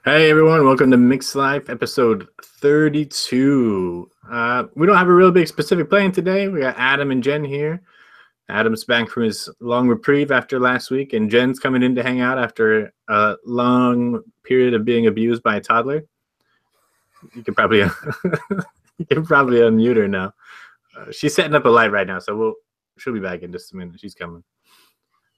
Hey everyone, welcome to Mixlife episode 32. We don't have a real big specific plan today. We got Adam and Jen here. Adam's back from his long reprieve after last week, and Jen's coming in to hang out after a long period of being abused by a toddler. You can probably unmute her now. She's setting up a light right now, so she'll be back in just a minute. She's coming.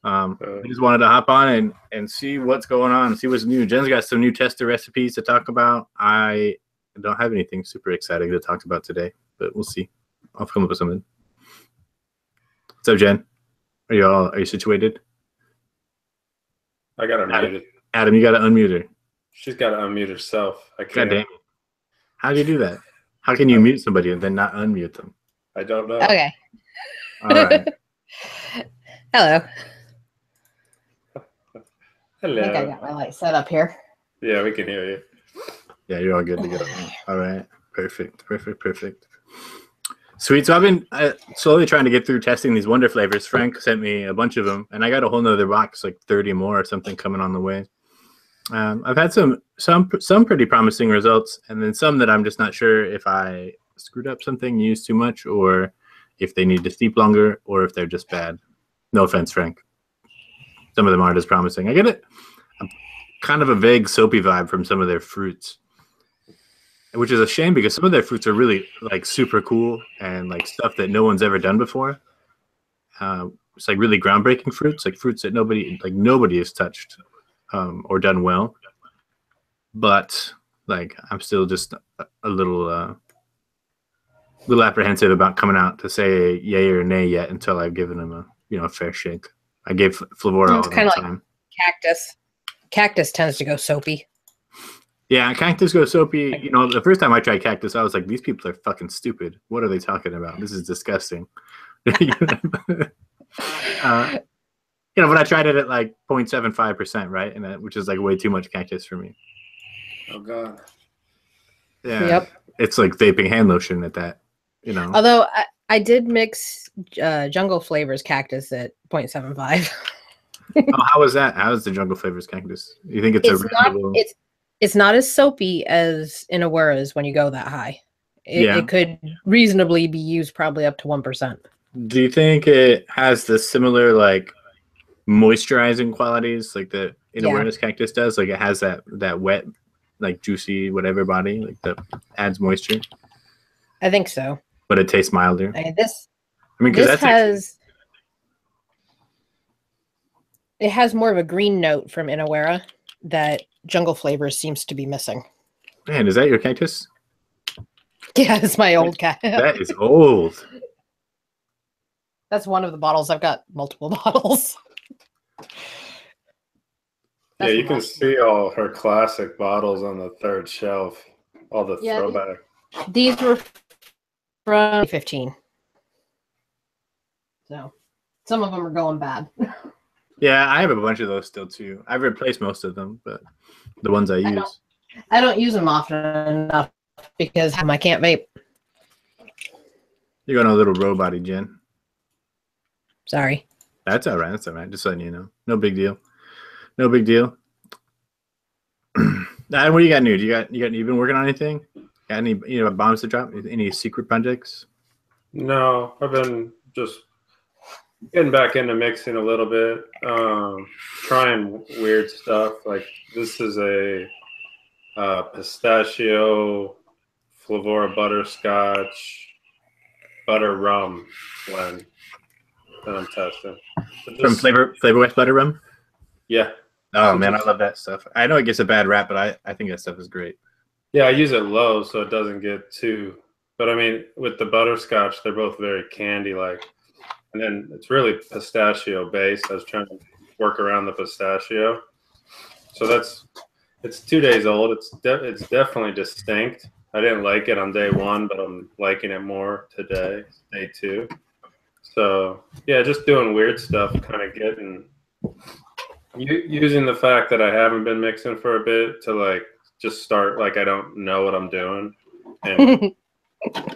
I just wanted to hop on and see what's going on, see what's new. Jen's got some new tester recipes to talk about. I don't have anything super exciting to talk about today, but we'll see. I'll come up with something. What's up, Jen? Are you situated? I got her muted. Adam, you got to unmute her. She's got to unmute herself. I can't. God damn it. How do you do that? How can you mute somebody and then not unmute them? I don't know. Okay. All right. Hello. Hello. I think I got my light set up here. Yeah, we can hear you. Yeah, you're all good to go. All right. Perfect. Sweet. So I've been slowly trying to get through testing these wonder flavors. Frank sent me a bunch of them, and I got a whole nother box, like 30 more or something coming on the way. I've had some pretty promising results, and then some that I'm just not sure if I screwed up something, used too much, or if they need to steep longer, or if they're just bad. No offense, Frank. Some of them aren't as promising. I get it. Kind of a vague soapy vibe from some of their fruits, which is a shame because some of their fruits are really like super cool and like stuff that no one's ever done before. It's like really groundbreaking fruits, like fruits that nobody has touched or done well. But like I'm still just a little apprehensive about coming out to say yay or nay yet until I've given them a fair shake. I gave Flavora all the time. Like cactus. Cactus tends to go soapy. Yeah, cactus goes soapy. The first time I tried cactus, I was like, these people are fucking stupid. What are they talking about? This is disgusting. But I tried it at like 0.75%, right? And which is like way too much cactus for me. Oh, God. Yeah. Yep. It's like vaping hand lotion at that, Although I did mix Jungle Flavors cactus at 0.75. Oh, how was that? How is the Jungle Flavors cactus? You think it's not as soapy as Inawera's when you go that high. It could reasonably be used probably up to 1%. Do you think it has the similar like moisturizing qualities like the Inawera's cactus does? Like it has that wet, like juicy whatever body, like that adds moisture? I think so. But it tastes milder. It has more of a green note from Inawera that Jungle Flavors seems to be missing. Man, is that your cactus? Yeah, it's my old cactus. That is old. That's one of the bottles. I've got multiple bottles. Yeah, you can see all her classic bottles on the third shelf. All the throwback. These were from 2015. So some of them are going bad. Yeah, I have a bunch of those still too. I've replaced most of them, but the ones I use. I don't use them often enough because I can't vape. You're going a little robot-y, Jen. Sorry. That's all right. Just letting you know. No big deal. What do you got new? You been working on anything? Got any bombs to drop? Any secret projects? No, I've been just getting back into mixing a little bit, trying weird stuff. Like this is a pistachio Flavora butterscotch butter rum blend that I'm testing. From Flavor West Butter Rum? Yeah. Oh man, I love that stuff. I know it gets a bad rap, but I think that stuff is great. Yeah, I use it low so it doesn't get too. But I mean, with the butterscotch, they're both very candy-like. And then it's really pistachio based. I was trying to work around the pistachio. So it's 2 days old. It's definitely distinct. I didn't like it on day one, but I'm liking it more today. It's day two. So yeah, just doing weird stuff, kind of using the fact that I haven't been mixing for a bit to like just start like I don't know what I'm doing and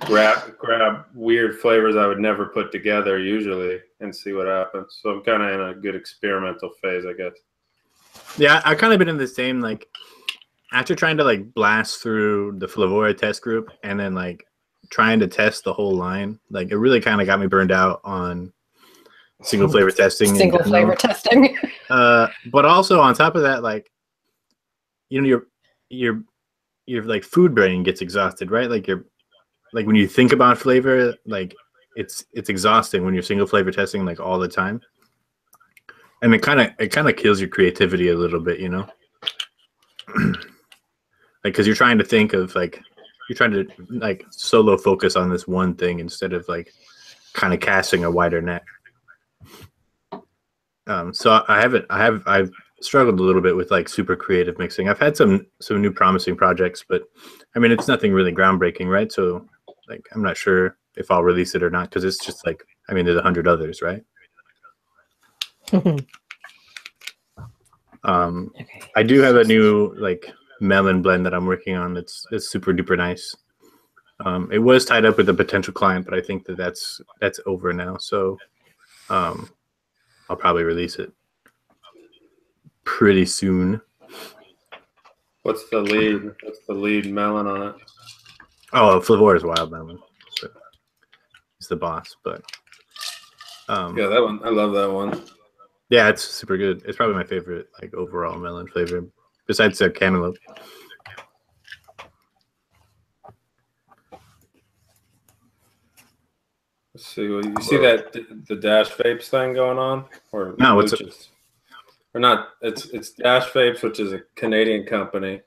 grab weird flavors I would never put together usually and see what happens. So I'm kind of in a good experimental phase, I guess. Yeah, I've kind of been in the same like after trying to like blast through the Flavora test group and then like trying to test the whole line, like it really kind of got me burned out on single flavor testing. Single flavor testing. But also on top of that, like, you know, your like food brain gets exhausted, right? Like like when you think about flavor, like it's exhausting when you're single flavor testing like all the time. And it kind of kills your creativity a little bit, you know? Like, because you're trying to think of like, you're trying to like solo focus on this one thing instead of like kind of casting a wider net. So I've struggled a little bit with like super creative mixing. I've had some new promising projects, but I mean, it's nothing really groundbreaking, right? So like, I'm not sure if I'll release it or not, because it's just like, I mean, there's 100 others, right? Okay. I do have a new like melon blend that I'm working on. It's super duper nice. It was tied up with a potential client, but I think that's over now. So I'll probably release it pretty soon. What's the lead melon on it? Oh, Flavora's wild melon. So it's the boss, but yeah, that one. I love that one. Yeah, it's super good. It's probably my favorite like overall melon flavor, besides the cantaloupe. Let's see. Well, you see that the Dash Vapes thing going on, or no? What's it? Or not? It's Dash Vapes, which is a Canadian company,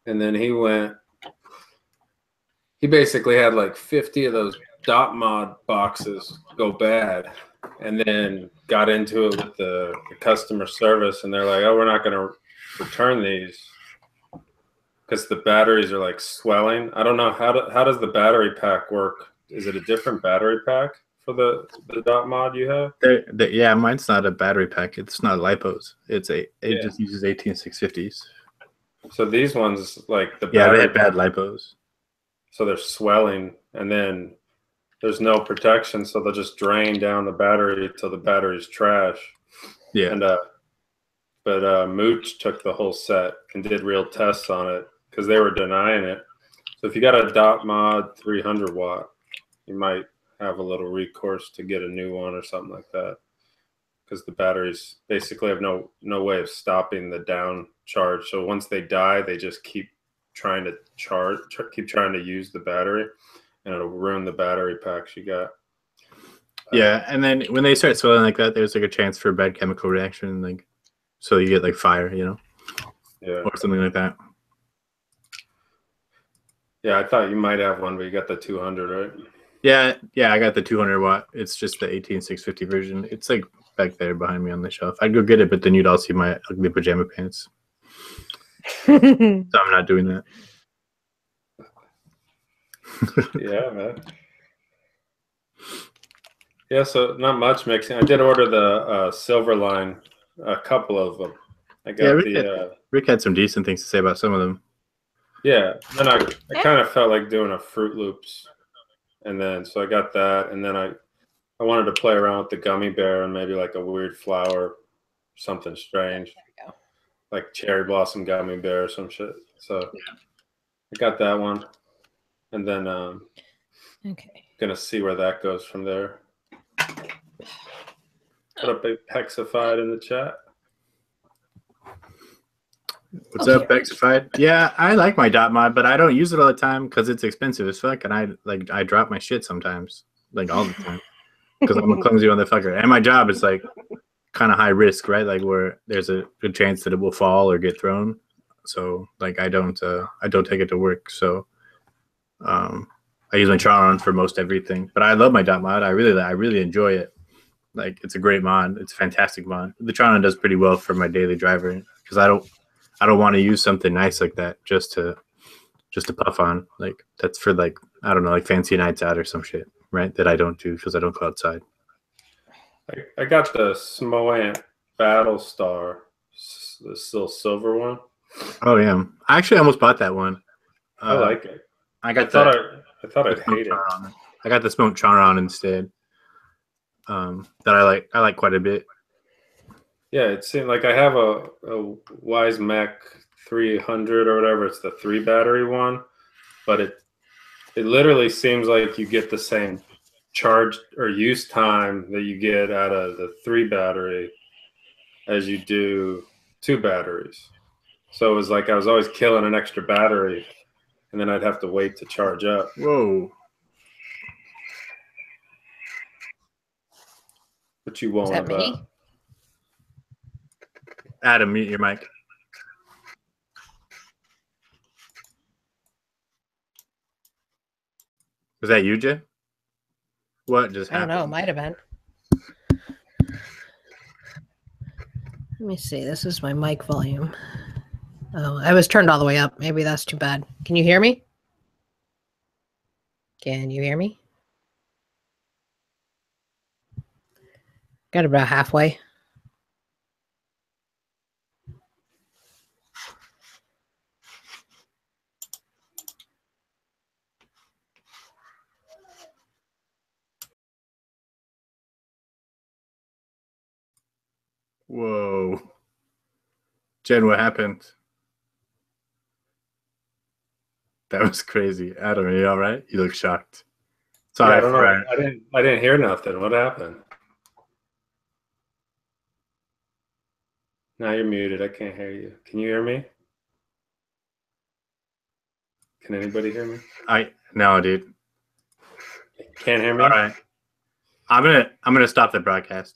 and then he basically had like 50 of those dot mod boxes go bad, and then got into it with the customer service, and they're like, "Oh, we're not going to return these because the batteries are like swelling." I don't know how does the battery pack work? Is it a different battery pack for the dot mod you have? Yeah, mine's not a battery pack. It's not lipos. It just uses 18650s. So these ones, like the they had bad lipos. So they're swelling, and then there's no protection, so they'll just drain down the battery till the battery's trash. Yeah. And but Mooch took the whole set and did real tests on it because they were denying it. So if you got a dot mod 300 watt, you might have a little recourse to get a new one or something like that, because the batteries basically have no way of stopping the down charge. So once they die, they just keep trying to keep trying to use the battery, and it'll ruin the battery packs you got. Yeah, and then when they start swelling like that, there's like a chance for a bad chemical reaction, like so you get like fire, you know, or something like that. Yeah, I thought you might have one, but you got the 200, right? Yeah, I got the 200 watt. It's just the 18650 version. It's like back there behind me on the shelf. I'd go get it, but then you'd all see my ugly pajama pants. So I'm not doing that. Yeah, man. Yeah, so not much mixing. I did order the silver line, a couple of them. I got Rick had some decent things to say about some of them. Yeah, then I kind of felt like doing a Fruit Loops, and then so I got that, and then I wanted to play around with the gummy bear and maybe like a weird flower, something strange, like cherry blossom gummy bear or some shit. So I got that one, and then gonna see where that goes from there. Put up a Pexified in the chat. What's up, Pexified? Yeah, I like my dot mod, but I don't use it all the time because it's expensive as fuck, and I drop my shit sometimes, like all the time, because I'm a clumsy motherfucker, and my job is like kind of high risk, right? Like where there's a good chance that it will fall or get thrown. So like I don't take it to work. So I use my Charon for most everything, but I love my dot mod. I really enjoy it. Like it's a great mod. It's a fantastic mod. The Charon does pretty well for my daily driver because I don't want to use something nice like that just to puff on. Like that's for like, I don't know, like fancy nights out or some shit, right? That I don't do because I don't go outside. I got the Smoant Battlestar, the still silver one. Oh yeah, I actually almost bought that one. I like it. I thought I'd hate it. I got the Smoked Charon instead. That I like quite a bit. Yeah, it seemed like I have a Wise Mech 300 or whatever. It's the 3 battery one, but it literally seems like you get the same charge or use time that you get out of the 3 battery as you do 2 batteries. So it was like I was always killing an extra battery, and then I'd have to wait to charge up. Whoa. What you want Is that about? me? Adam, mute your mic. Was that you, Jen? What just happened? I don't know. It might have been. Let me see. This is my mic volume. Oh, I was turned all the way up. Maybe that's too bad. Can you hear me? Can you hear me? Got about halfway. Whoa. Jen, what happened? That was crazy. Adam, are you all right? You look shocked. Sorry, Yeah, I don't know. I didn't hear nothing. What happened? Now you're muted. I can't hear you. Can you hear me? Can anybody hear me? No, dude. Can't hear me? All right. I'm gonna stop the broadcast.